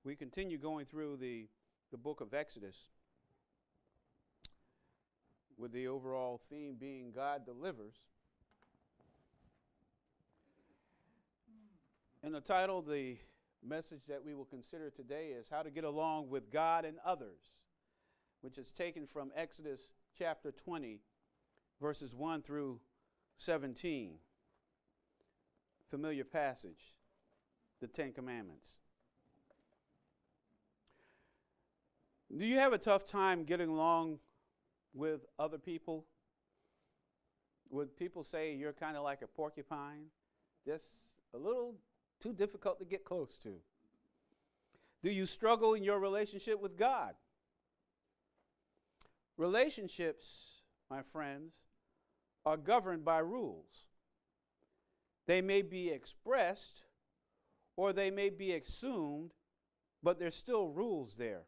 We continue going through the book of Exodus with the overall theme being God delivers. And the title of the message that we will consider today is How to Get Along with God and Others, which is taken from Exodus chapter 20, verses 1 through 17. Familiar passage, the Ten Commandments. Do you have a tough time getting along with other people? Would people say you're kind of like a porcupine? Just a little too difficult to get close to. Do you struggle in your relationship with God? Relationships, my friends, are governed by rules. They may be expressed or they may be assumed, but there's still rules there.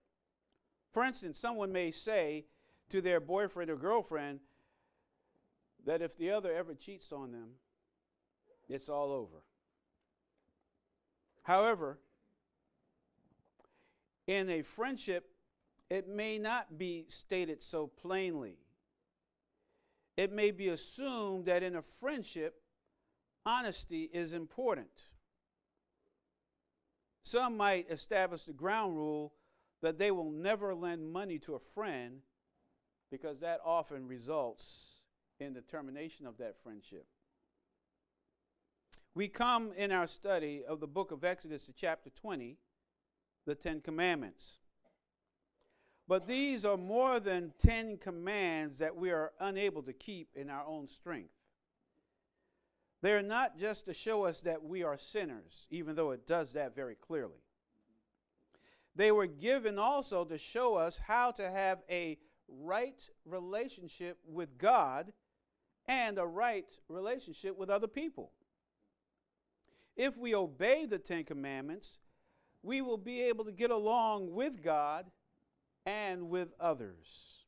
For instance, someone may say to their boyfriend or girlfriend that if the other ever cheats on them, it's all over. However, in a friendship, it may not be stated so plainly. It may be assumed that in a friendship, honesty is important. Some might establish the ground rule that they will never lend money to a friend because that often results in the termination of that friendship. We come in our study of the book of Exodus to chapter 20, the Ten Commandments. But these are more than 10 commands that we are unable to keep in our own strength. They are not just to show us that we are sinners, even though it does that very clearly. They were given also to show us how to have a right relationship with God and a right relationship with other people. If we obey the Ten Commandments, we will be able to get along with God and with others.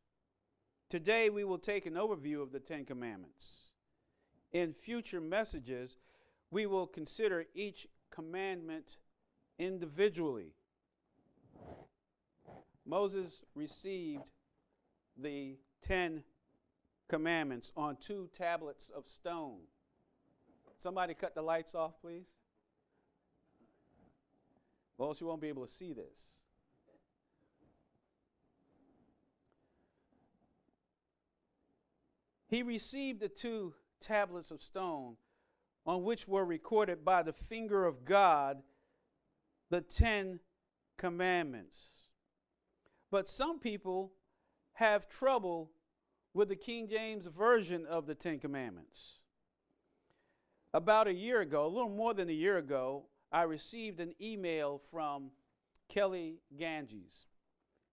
Today we will take an overview of the Ten Commandments. In future messages, we will consider each commandment individually. Moses received the 10 Commandments on 2 tablets of stone. Somebody cut the lights off, please. Well, you won't be able to see this. He received the 2 tablets of stone on which were recorded by the finger of God the 10 Commandments. But some people have trouble with the King James Version of the Ten Commandments. About a year ago, a little more than a year ago, I received an email from Kelly Ganges.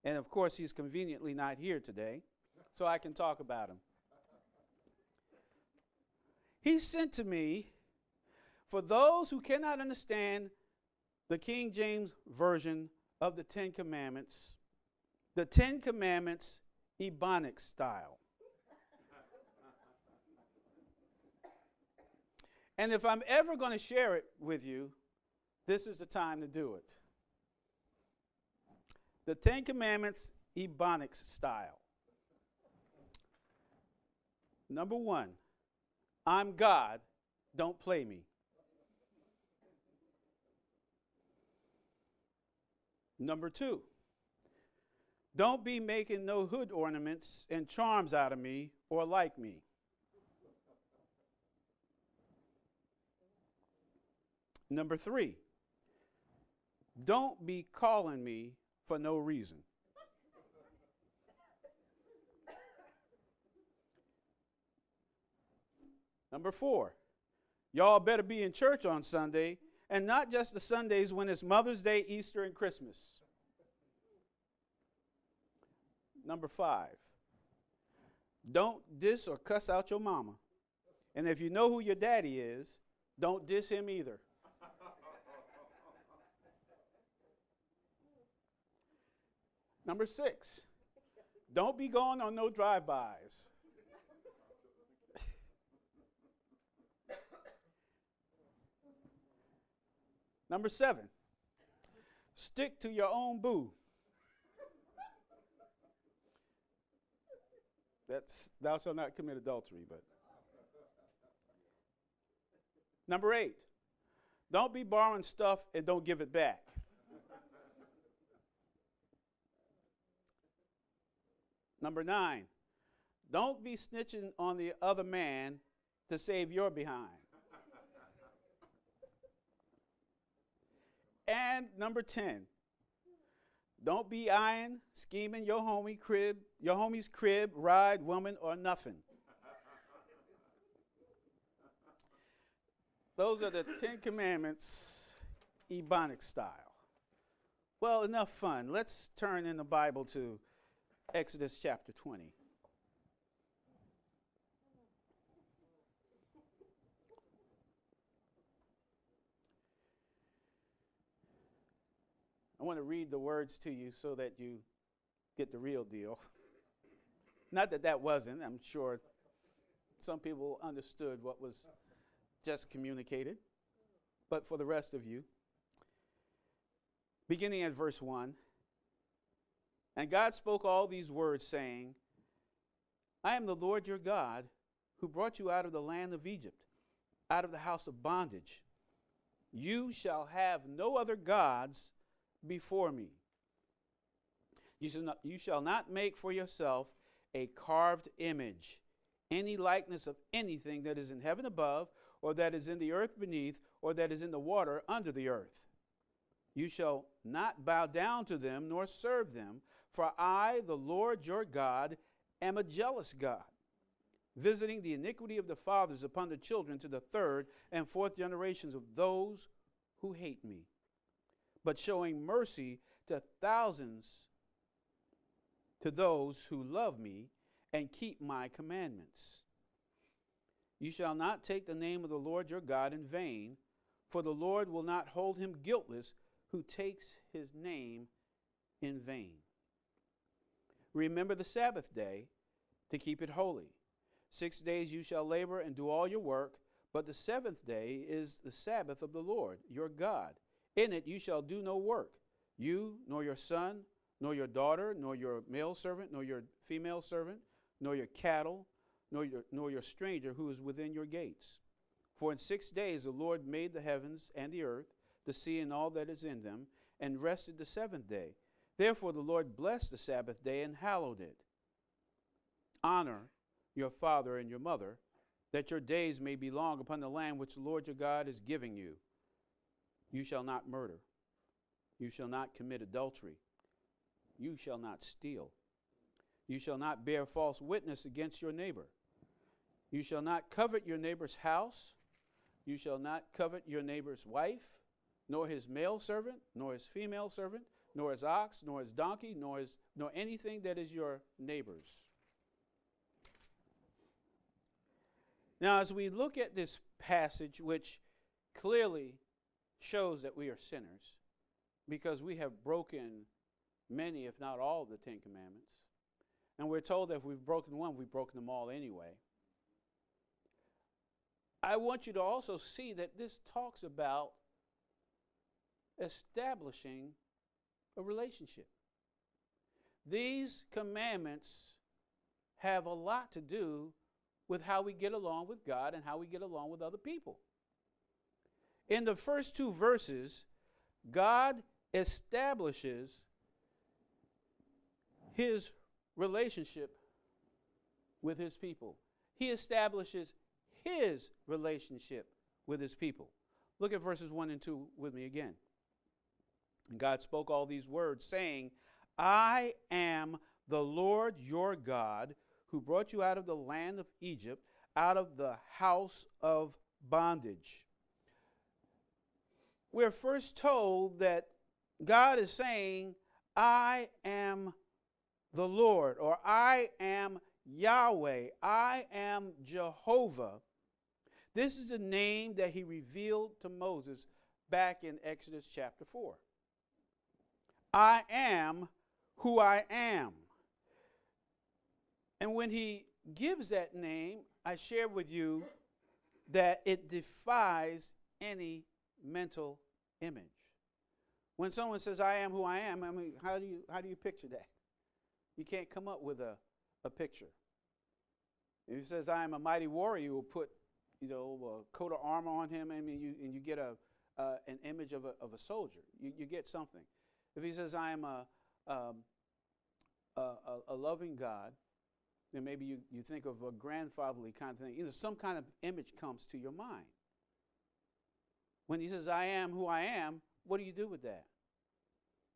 And of course, he's conveniently not here today, so I can talk about him. He sent to me, for those who cannot understand the King James Version of the Ten Commandments, the Ten Commandments Ebonics style. And if I'm ever going to share it with you, this is the time to do it. The Ten Commandments Ebonics style. Number 1, I'm God, don't play me. Number 2, don't be making no hood ornaments and charms out of me or like me. Number 3, don't be calling me for no reason. Number 4, y'all better be in church on Sunday, and not just the Sundays when it's Mother's Day, Easter, and Christmas. Number 5, don't diss or cuss out your mama. And if you know who your daddy is, don't diss him either. Number 6, don't be going on no drive-bys. Number 7, Stick to your own boo. That's thou shalt not commit adultery. But number 8, don't be borrowing stuff and don't give it back. Number 9, don't be snitching on the other man to save your behind. And number 10, don't be eyeing, scheming your homie's crib, ride, woman, or nothing. Those are the 10 Commandments, Ebonic style. Well, enough fun. Let's turn in the Bible to Exodus chapter 20. I want to read the words to you so that you get the real deal. Not that that wasn't. I'm sure some people understood what was just communicated. But for the rest of you, beginning at verse 1, and God spoke all these words, saying, I am the Lord your God, who brought you out of the land of Egypt, out of the house of bondage. You shall have no other gods before me. You shall not make for yourself a carved image, any likeness of anything that is in heaven above, or that is in the earth beneath, or that is in the water under the earth. You shall not bow down to them, nor serve them, for I, the Lord your God, am a jealous God, visiting the iniquity of the fathers upon the children to the third and fourth generations of those who hate me, but showing mercy to thousands, to those who love me and keep my commandments. You shall not take the name of the Lord your God in vain, for the Lord will not hold him guiltless who takes his name in vain. Remember the Sabbath day to keep it holy. 6 days you shall labor and do all your work, but the seventh day is the Sabbath of the Lord your God. In it you shall do no work, you, nor your son, nor your daughter, nor your male servant, nor your female servant, nor your cattle, nor your stranger who is within your gates. For in 6 days the Lord made the heavens and the earth, the sea and all that is in them, and rested the seventh day. Therefore the Lord blessed the Sabbath day and hallowed it. Honor your father and your mother, that your days may be long upon the land which the Lord your God is giving you. You shall not murder. You shall not commit adultery. You shall not steal. You shall not bear false witness against your neighbor. You shall not covet your neighbor's house. You shall not covet your neighbor's wife, nor his male servant, nor his female servant, nor his ox, nor his donkey, nor anything that is your neighbor's. Now, as we look at this passage, which clearly shows that we are sinners, because we have broken many, if not all, of the 10 Commandments, and we're told that if we've broken one, we've broken them all anyway. I want you to also see that this talks about establishing a relationship. These commandments have a lot to do with how we get along with God and how we get along with other people. In the first 2 verses, God establishes his relationship with his people. He establishes his relationship with his people. Look at verses 1 and 2 with me again. And God spoke all these words, saying, I am the Lord your God, who brought you out of the land of Egypt, out of the house of bondage. We're first told that God is saying, I am the Lord, or I am Yahweh, I am Jehovah. This is the name that he revealed to Moses back in Exodus chapter 4. I am who I am. And when he gives that name, I share with you that it defies any mental image. When someone says, I am who I am, I mean, how do you picture that? You can't come up with a picture. If he says, I am a mighty warrior, you will put, a coat of armor on him, and you get an image of a soldier. You get something. If he says, I am a loving God, then maybe you think of a grandfatherly kind of thing. Some kind of image comes to your mind. When he says, I am who I am, what do you do with that?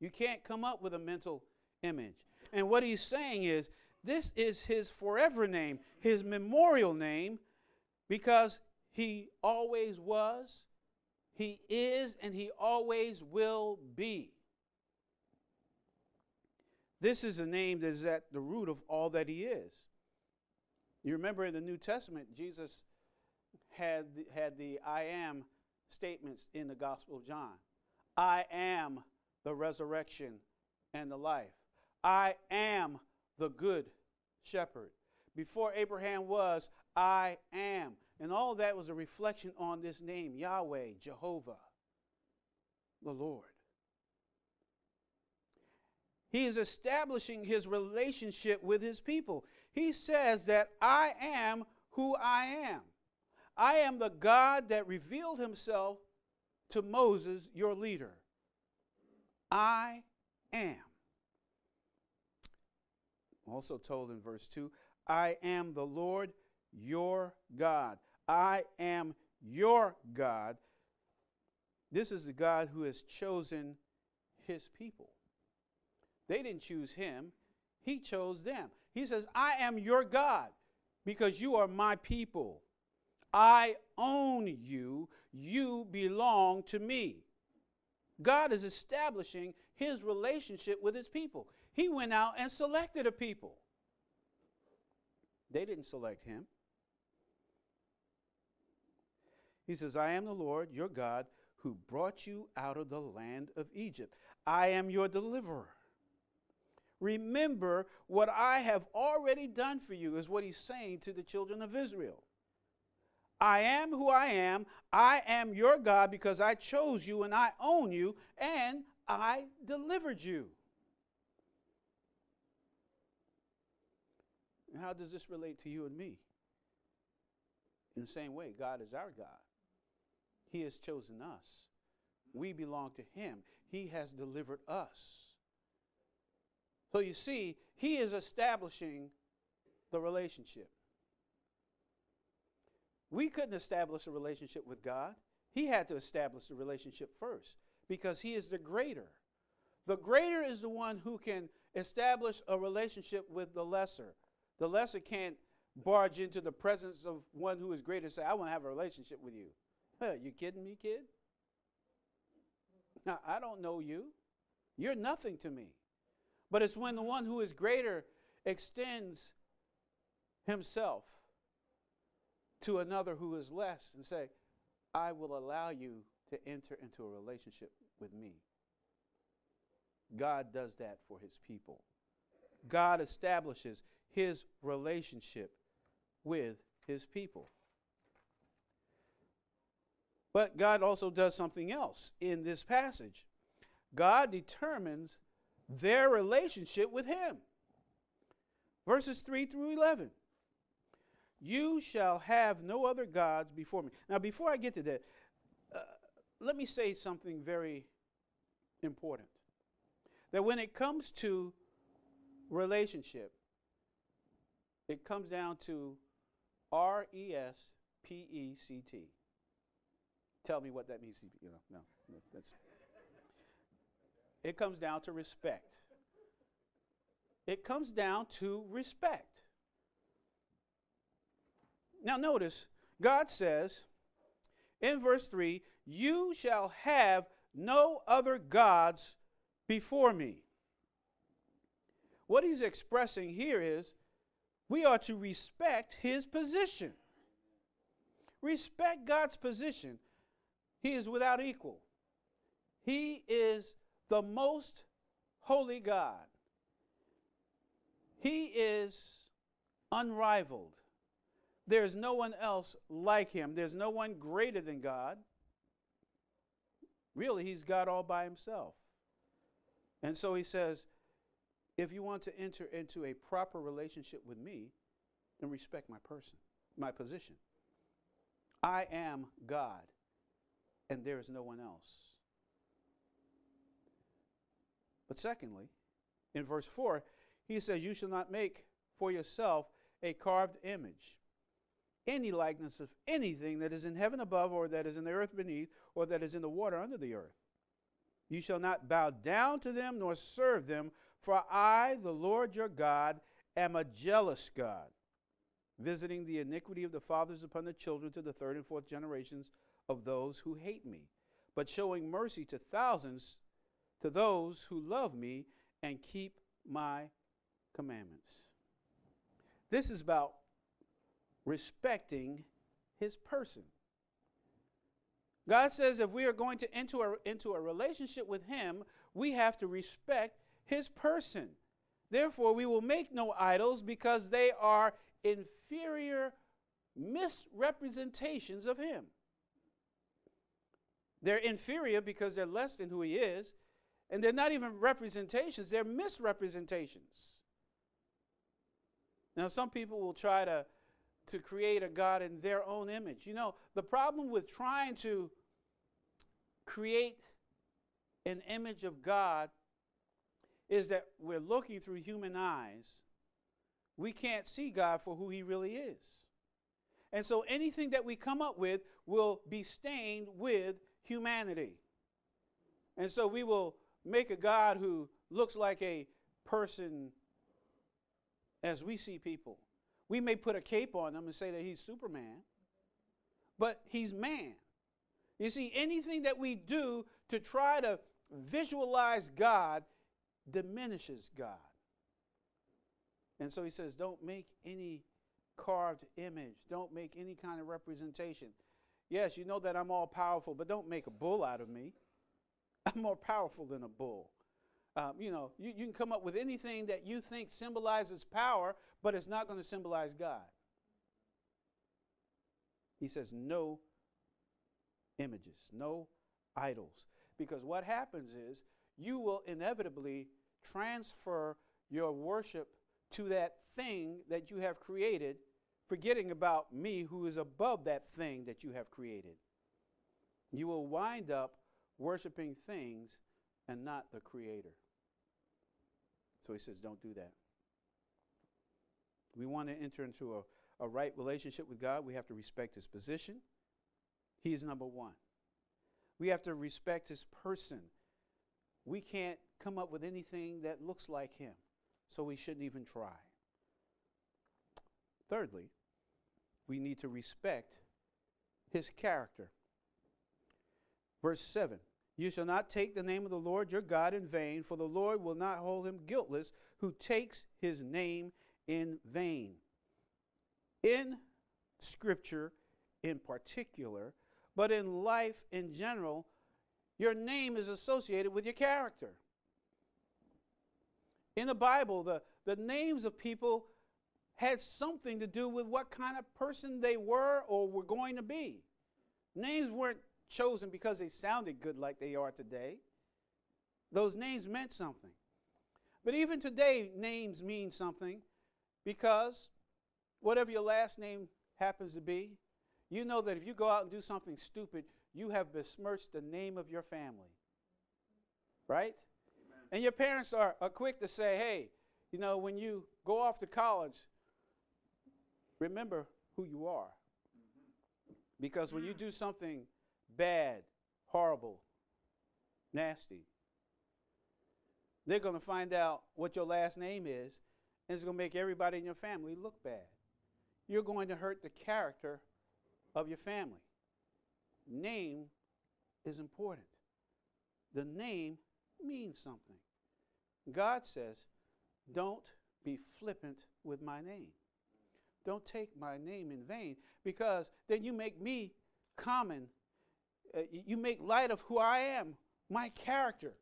You can't come up with a mental image. And what he's saying is, this is his forever name, his memorial name, because he always was, he is, and he always will be. This is a name that is at the root of all that he is. You remember in the New Testament, Jesus had the I am statements in the Gospel of John. I am the resurrection and the life. I am the good shepherd. Before Abraham was, I am. And all that was a reflection on this name, Yahweh, Jehovah, the Lord. He is establishing his relationship with his people. He says that I am who I am. I am the God that revealed himself to Moses, your leader. I am. Also told in verse 2, I am the Lord your God. I am your God. This is the God who has chosen his people. They didn't choose him. He chose them. He says, I am your God because you are my people. I own you. You belong to me. God is establishing his relationship with his people. He went out and selected a people. They didn't select him. He says, I am the Lord, your God, who brought you out of the land of Egypt. I am your deliverer. Remember what I have already done for you, is what he's saying to the children of Israel. I am who I am. I am your God because I chose you and I own you and I delivered you. And how does this relate to you and me? In the same way, God is our God. He has chosen us. We belong to him. He has delivered us. So you see, he is establishing the relationship. We couldn't establish a relationship with God. He had to establish the relationship first because he is the greater. The greater is the one who can establish a relationship with the lesser. The lesser can't barge into the presence of one who is greater and say, I want to have a relationship with you. You kidding me, kid? Now, I don't know you. You're nothing to me. But it's when the one who is greater extends himself to another who is less and say, I will allow you to enter into a relationship with me. God does that for his people. God establishes his relationship with his people. But God also does something else in this passage. God determines their relationship with him. Verses 3 through 11. You shall have no other gods before me. Now, before I get to that, let me say something very important. That when it comes to relationship, it comes down to R-E-S-P-E-C-T. Tell me what that means. No, that's. It comes down to respect. It comes down to respect. Now notice, God says in verse 3, you shall have no other gods before me. What he's expressing here is we are to respect his position. Respect God's position. He is without equal. He is the most holy God. He is unrivaled. There's no one else like him. There's no one greater than God. Really, he's God all by himself. And so he says, if you want to enter into a proper relationship with me, then respect my person, my position. I am God, and there is no one else. But secondly, in verse 4, he says, you shall not make for yourself a carved image, any likeness of anything that is in heaven above, or that is in the earth beneath, or that is in the water under the earth. You shall not bow down to them nor serve them, for I, the Lord your God, am a jealous God, visiting the iniquity of the fathers upon the children to the third and fourth generations of those who hate me, but showing mercy to thousands, to those who love me and keep my commandments. This is about respecting his person. God says if we are going to enter into a relationship with him, we have to respect his person. Therefore, we will make no idols, because they are inferior misrepresentations of him. They're inferior because they're less than who he is, and they're not even representations, they're misrepresentations. Now, some people will try to create a God in their own image. You know, the problem with trying to create an image of God is that we're looking through human eyes. We can't see God for who he really is. And so anything that we come up with will be stained with humanity. And so we will make a God who looks like a person as we see people. We may put a cape on him and say that he's Superman, but he's man. You see, anything that we do to try to visualize God diminishes God. And so he says, don't make any carved image. Don't make any kind of representation. Yes, you know that I'm all powerful, but don't make a bull out of me. I'm more powerful than a bull. You can come up with anything that you think symbolizes power, but it's not going to symbolize God. He says no images, no idols. Because what happens is you will inevitably transfer your worship to that thing that you have created, forgetting about me who is above that thing that you have created. You will wind up worshiping things and not the Creator. So he says, don't do that. We want to enter into a right relationship with God. We have to respect his position. He is number one. We have to respect his person. We can't come up with anything that looks like him, so we shouldn't even try. Thirdly, we need to respect his character. Verse 7. You shall not take the name of the Lord your God in vain, for the Lord will not hold him guiltless who takes his name in vain. In Scripture in particular, but in life in general, your name is associated with your character. In the Bible, the names of people had something to do with what kind of person they were or were going to be. Names weren't chosen because they sounded good like they are today. Those names meant something. But even today, names mean something, because whatever your last name happens to be, you know that if you go out and do something stupid, you have besmirched the name of your family. Right? Amen. And your parents are quick to say, hey, you know, when you go off to college, remember who you are. Because when you do something bad, horrible, nasty, they're going to find out what your last name is, and it's going to make everybody in your family look bad. You're going to hurt the character of your family. Name is important. The name means something. God says, don't be flippant with my name. Don't take my name in vain, because then you make me common. You make light of who I am, my character,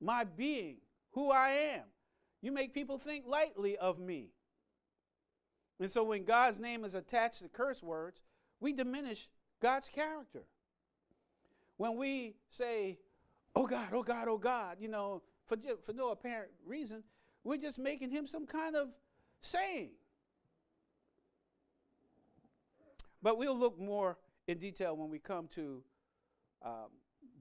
my being, who I am. You make people think lightly of me. And so when God's name is attached to curse words, we diminish God's character. When we say, oh God, oh God, oh God, you know, for no apparent reason. We're just making him some kind of saying. But we'll look more in detail when we come to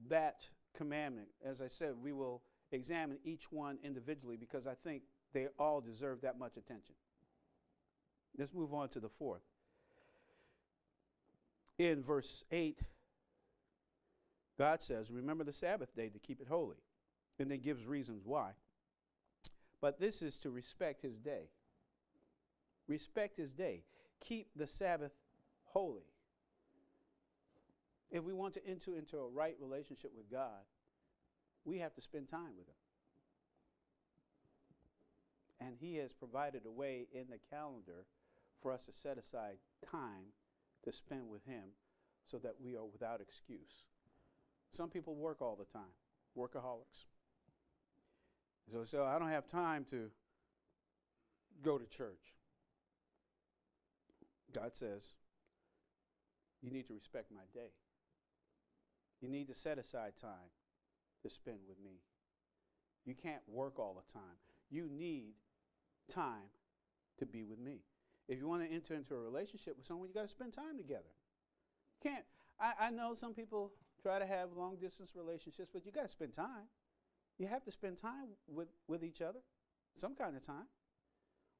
that commandment. As I said, we will examine each one individually because I think they all deserve that much attention. Let's move on to the fourth. In verse 8, God says, remember the Sabbath day to keep it holy. And then gives reasons why. But this is to respect his day. Respect his day. Keep the Sabbath holy. If we want to enter into a right relationship with God, we have to spend time with him. And he has provided a way in the calendar for us to set aside time to spend with him so that we are without excuse. Some people work all the time, workaholics. So I don't have time to go to church. God says, you need to respect my day. You need to set aside time to spend with me. You can't work all the time. You need time to be with me. If you want to enter into a relationship with someone, you got to spend time together. You can't. I know some people try to have long-distance relationships, but you got to spend time. You have to spend time with each other, some kind of time,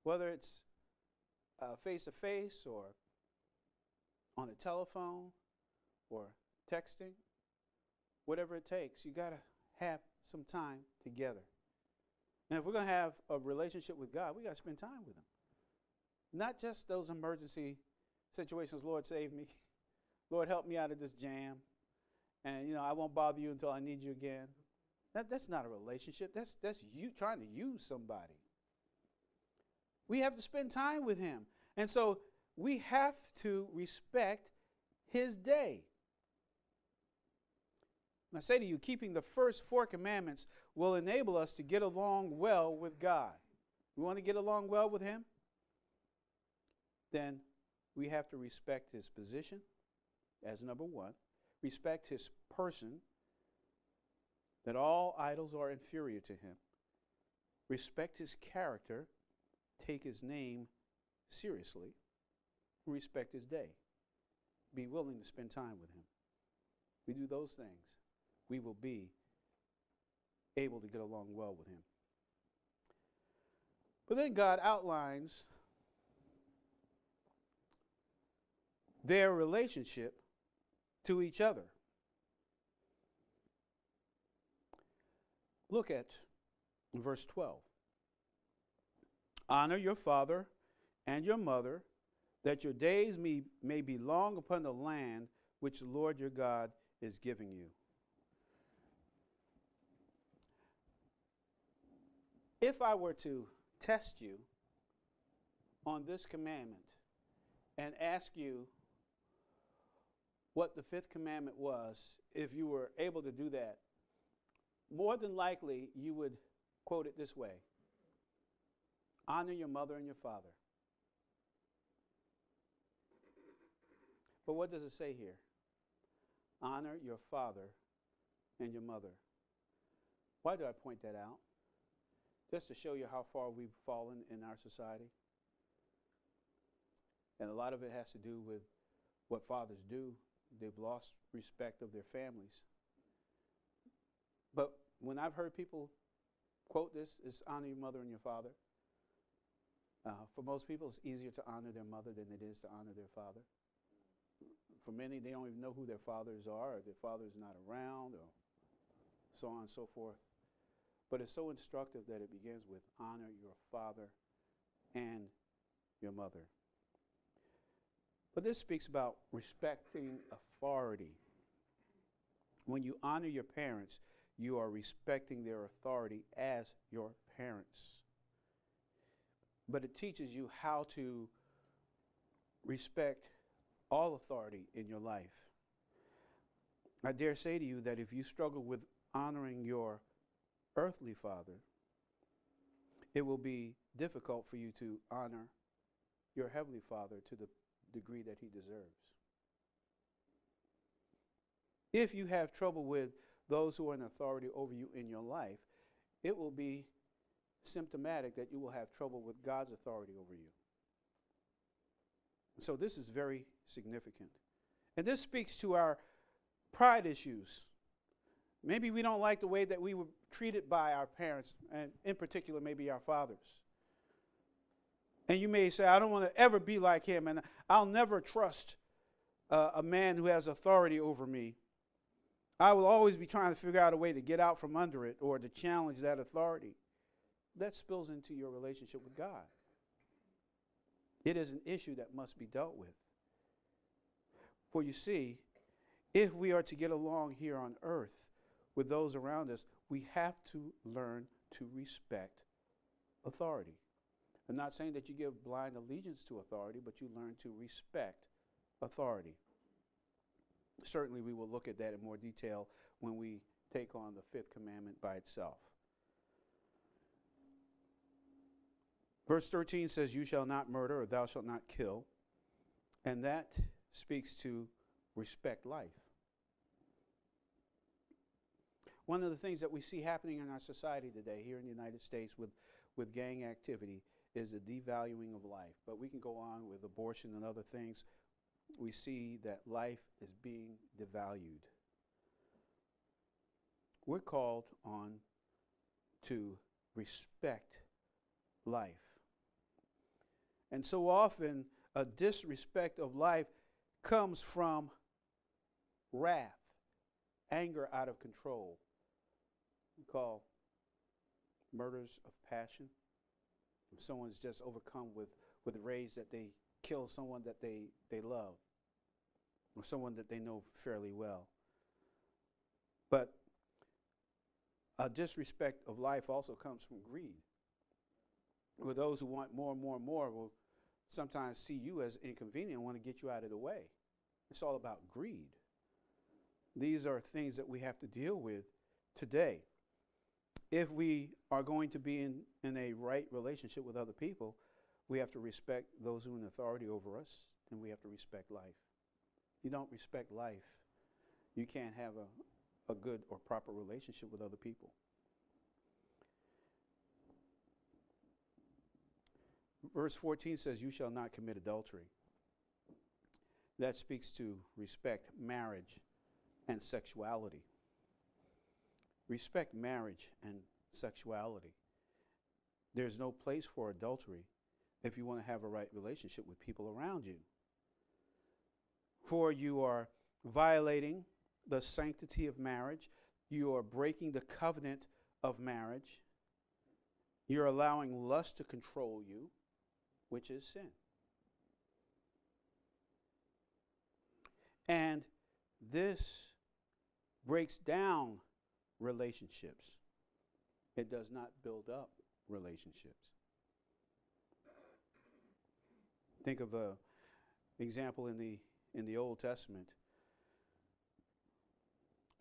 whether it's face-to-face or on a telephone or texting, whatever it takes. You got to have some time together. Now, if we're going to have a relationship with God, we got to spend time with him. Not just those emergency situations, Lord, save me. Lord, help me out of this jam. And, I won't bother you until I need you again. That's not a relationship. That's you trying to use somebody. We have to spend time with him. And so we have to respect his day. And I say to you, keeping the first 4 commandments will enable us to get along well with God. We want to get along well with him? Then we have to respect his position as number 1. Respect his person, that all idols are inferior to him. Respect his character, take his name seriously. Respect his day. Be willing to spend time with him. We do those things, we will be able to get along well with him. But then God outlines their relationship to each other. Look at verse 12. Honor your father and your mother, that your days may be long upon the land which the Lord your God is giving you. If I were to test you on this commandment and ask you what the 5th commandment was, if you were able to do that, more than likely you would quote it this way: honor your mother and your father. But what does it say here? Honor your father and your mother. Why do I point that out? Just to show you how far we've fallen in our society. And a lot of it has to do with what fathers do. They've lost respect of their families. But when I've heard people quote this, it's honor your mother and your father. For most people, it's easier to honor their mother than it is to honor their father. For many, they don't even know who their fathers are, or their father's not around, or so on and so forth. But it's so instructive that it begins with honor your father and your mother. But this speaks about respecting authority. When you honor your parents, you are respecting their authority as your parents. But it teaches you how to respect all authority in your life. I dare say to you that if you struggle with honoring your earthly father, it will be difficult for you to honor your heavenly Father to the degree that he deserves. If you have trouble with those who are in authority over you in your life, it will be symptomatic that you will have trouble with God's authority over you. So this is very significant. And this speaks to our pride issues. Maybe we don't like the way that we were treated by our parents, and in particular, maybe our fathers. And you may say, I don't want to ever be like him, and I'll never trust a man who has authority over me. I will always be trying to figure out a way to get out from under it or to challenge that authority. That spills into your relationship with God. It is an issue that must be dealt with. For you see, if we are to get along here on earth with those around us, we have to learn to respect authority. I'm not saying that you give blind allegiance to authority, but you learn to respect authority. Certainly we will look at that in more detail when we take on the fifth commandment by itself. Verse 13 says, you shall not murder, or thou shalt not kill. And that speaks to respect life. One of the things that we see happening in our society today here in the United States with gang activity is the devaluing of life. But we can go on with abortion and other things. We see that life is being devalued. We're called on to respect life. And so often, a disrespect of life comes from wrath, anger out of control. We call murders of passion. If someone's just overcome with rage that they kill someone that they love or someone that they know fairly well. But a disrespect of life also comes from greed, where those who want more and more and more will sometimes see you as inconvenient and want to get you out of the way. It's all about greed. These are things that we have to deal with today. If we are going to be in a right relationship with other people, we have to respect those who are in authority over us, and we have to respect life. You don't respect life, you can't have a good or proper relationship with other people. Verse 14 says, you shall not commit adultery. That speaks to respect marriage and sexuality. Respect marriage and sexuality. There's no place for adultery if you want to have a right relationship with people around you. For you are violating the sanctity of marriage. You are breaking the covenant of marriage. You're allowing lust to control you, which is sin. And this breaks down relationships. It does not build up relationships. Think of an example in the Old Testament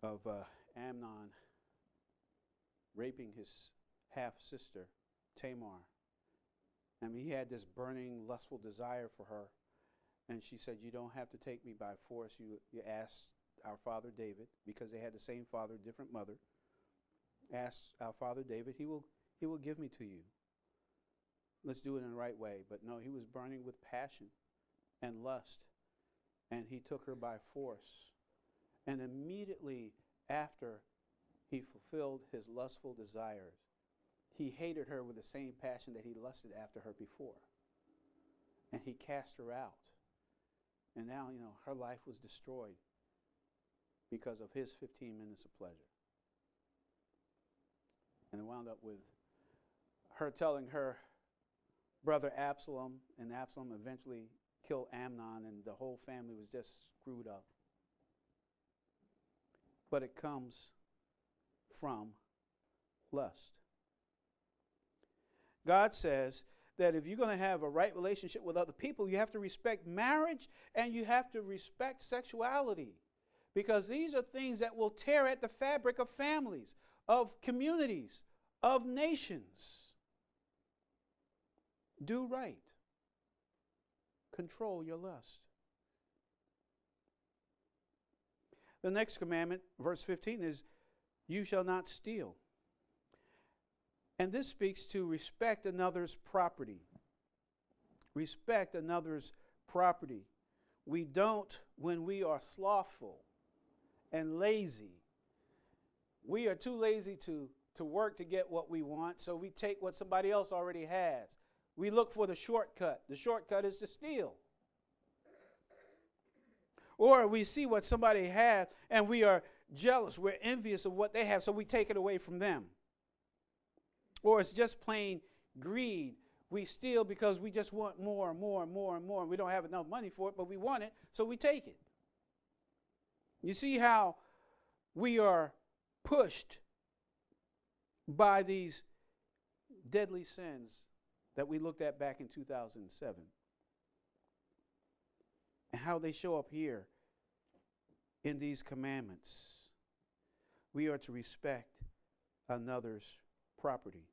of Amnon raping his half-sister, Tamar. I mean, he had this burning, lustful desire for her. And she said, you don't have to take me by force. You asked our father David, because they had the same father, different mother. Ask our father David, he will give me to you. Let's do it in the right way. But no, he was burning with passion and lust. And he took her by force. And immediately after he fulfilled his lustful desires, he hated her with the same passion that he lusted after her before. And he cast her out. And now, her life was destroyed because of his 15 minutes of pleasure. And it wound up with her telling her brother Absalom, and Absalom eventually killed Amnon, and the whole family was just screwed up. But it comes from lust. God says that if you're going to have a right relationship with other people, you have to respect marriage and you have to respect sexuality. Because these are things that will tear at the fabric of families, of communities, of nations. Do right. Control your lust. The next commandment, verse 15, is, you shall not steal. And this speaks to respect another's property. Respect another's property. We don't when we are slothful and lazy. We are too lazy to work to get what we want, so we take what somebody else already has. We look for the shortcut. The shortcut is to steal. Or we see what somebody has and we are jealous. We're envious of what they have, so we take it away from them. Or it's just plain greed. We steal because we just want more and more and more and more. We don't have enough money for it, but we want it, so we take it. You see how we are pushed by these deadly sins that we looked at back in 2007. And how they show up here in these commandments. We are to respect another's property.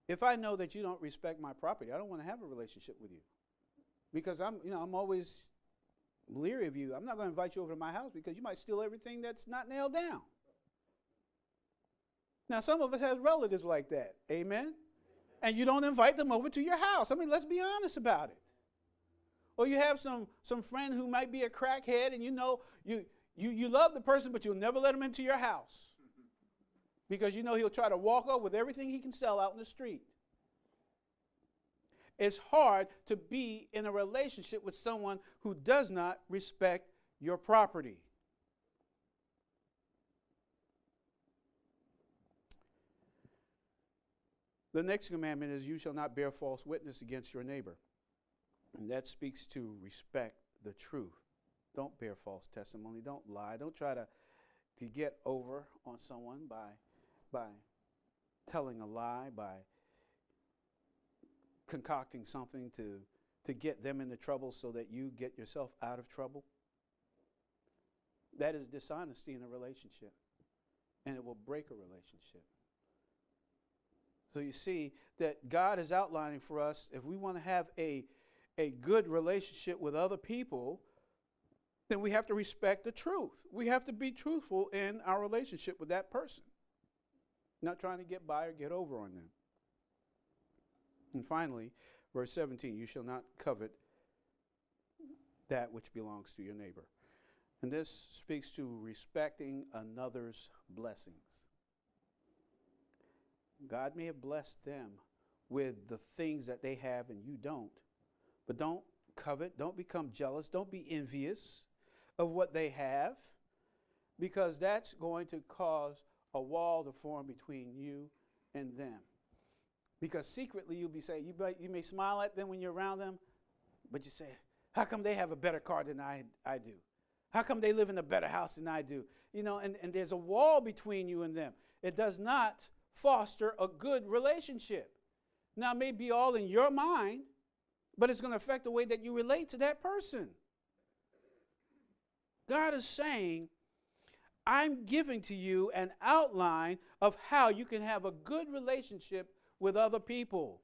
If I know that you don't respect my property, I don't want to have a relationship with you. Because I'm always leery of you. I'm not going to invite you over to my house because you might steal everything that's not nailed down. Now, some of us have relatives like that. Amen? And you don't invite them over to your house. I mean, let's be honest about it. Or you have some friend who might be a crackhead, and you know you love the person, but you'll never let him into your house. Because you know he'll try to walk up with everything he can sell out in the street. It's hard to be in a relationship with someone who does not respect your property. The next commandment is, you shall not bear false witness against your neighbor. And that speaks to respect the truth. Don't bear false testimony. Don't lie. Don't try to get over on someone by telling a lie, by concocting something to get them into trouble so that you get yourself out of trouble. That is dishonesty in a relationship, and it will break a relationship. So you see that God is outlining for us, if we want to have a good relationship with other people, then we have to respect the truth. We have to be truthful in our relationship with that person, not trying to get by or get over on them. And finally, verse 17, you shall not covet that which belongs to your neighbor. And this speaks to respecting another's blessings. God may have blessed them with the things that they have and you don't. But don't covet, don't become jealous, don't be envious of what they have, because that's going to cause a wall to form between you and them. Because secretly you'll be saying, you may smile at them when you're around them, but you say, how come they have a better car than I do? How come they live in a better house than I do? You know, and there's a wall between you and them. It does not foster a good relationship. Now, it may be all in your mind, but it's going to affect the way that you relate to that person. God is saying, I'm giving to you an outline of how you can have a good relationship with other people.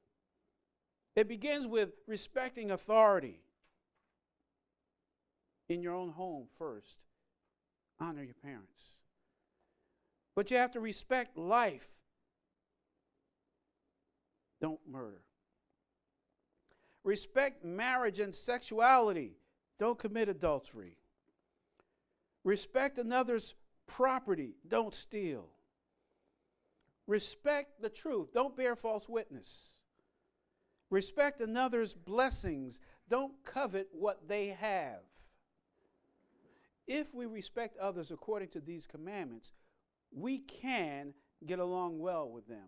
It begins with respecting authority. In your own home first, honor your parents. But you have to respect life. Don't murder. Respect marriage and sexuality. Don't commit adultery. Respect another's property. Don't steal. Respect the truth. Don't bear false witness. Respect another's blessings. Don't covet what they have. If we respect others according to these commandments, we can get along well with them.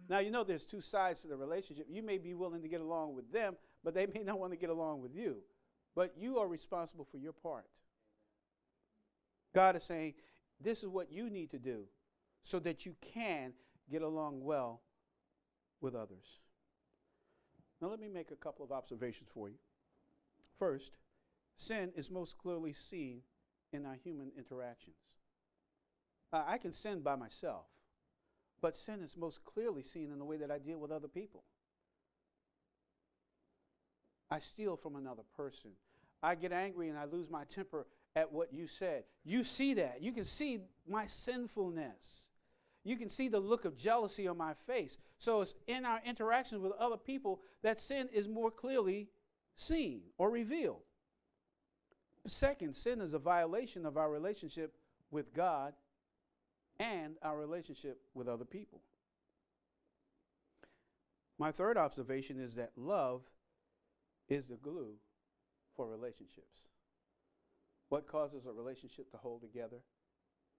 Now, you know there's two sides to the relationship. You may be willing to get along with them, but they may not want to get along with you. But you are responsible for your part. God is saying, this is what you need to do so that you can get along well with others. Now, let me make a couple of observations for you. First, sin is most clearly seen in our human interactions. I can sin by myself, but sin is most clearly seen in the way that I deal with other people. I steal from another person. I get angry and I lose my temper at what you said. You see that. You can see my sinfulness. you can see the look of jealousy on my face. So it's in our interactions with other people that sin is more clearly seen or revealed. Second, sin is a violation of our relationship with God and our relationship with other people. My third observation is that love is the glue for relationships. What causes a relationship to hold together?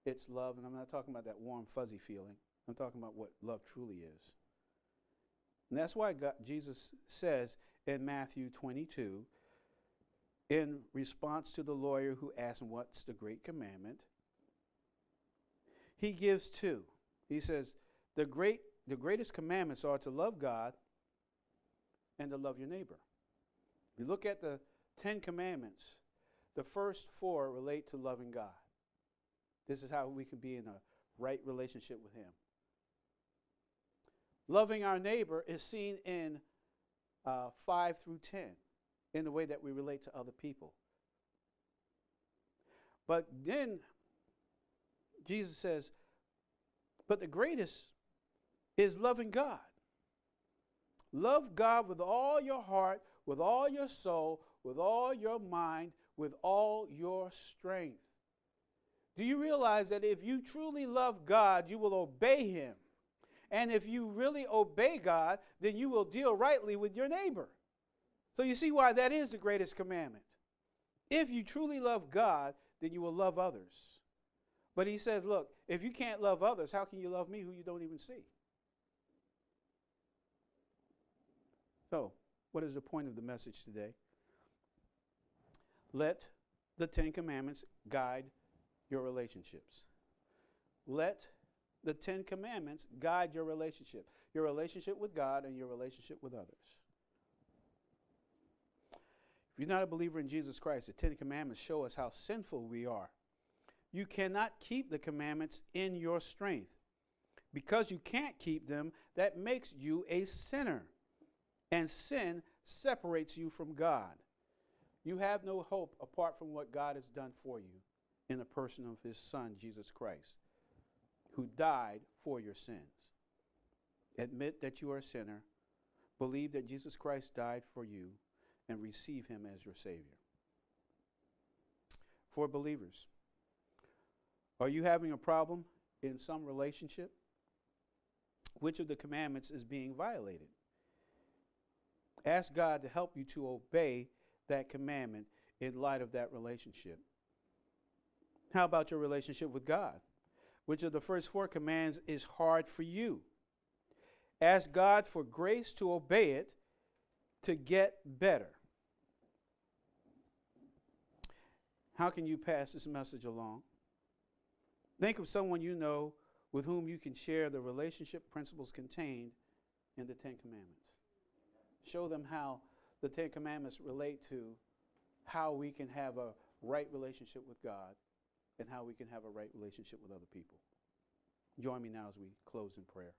It's love, and I'm not talking about that warm, fuzzy feeling. I'm talking about what love truly is. And that's why Jesus says in Matthew 22, in response to the lawyer who asked him, what's the great commandment? He gives two. He says, the greatest commandments are to love God and to love your neighbor. If you look at the 10 commandments, the first 4 relate to loving God. This is how we can be in a right relationship with him. Loving our neighbor is seen in 5 through 10 in the way that we relate to other people. But then Jesus says, but the greatest is loving God. Love God with all your heart, with all your soul, with all your mind, with all your strength. Do you realize that if you truly love God, you will obey him? And if you really obey God, then you will deal rightly with your neighbor. So you see why that is the greatest commandment. If you truly love God, then you will love others. But he says, look, if you can't love others, how can you love me who you don't even see? So, what is the point of the message today? Let the 10 commandments guide your relationships. Let the 10 commandments guide your relationship with God and your relationship with others. If you're not a believer in Jesus Christ, the 10 commandments show us how sinful we are. You cannot keep the commandments in your strength. Because you can't keep them, that makes you a sinner. And sin separates you from God. You have no hope apart from what God has done for you in the person of his Son, Jesus Christ, who died for your sins. Admit that you are a sinner. Believe that Jesus Christ died for you and receive him as your Savior. For believers, are you having a problem in some relationship? Which of the commandments is being violated? Ask God to help you to obey that commandment in light of that relationship. How about your relationship with God? Which of the first 4 commands is hard for you? Ask God for grace to obey it to get better. How can you pass this message along? Think of someone you know with whom you can share the relationship principles contained in the 10 commandments. Show them how the 10 commandments relate to how we can have a right relationship with God and how we can have a right relationship with other people. Join me now as we close in prayer.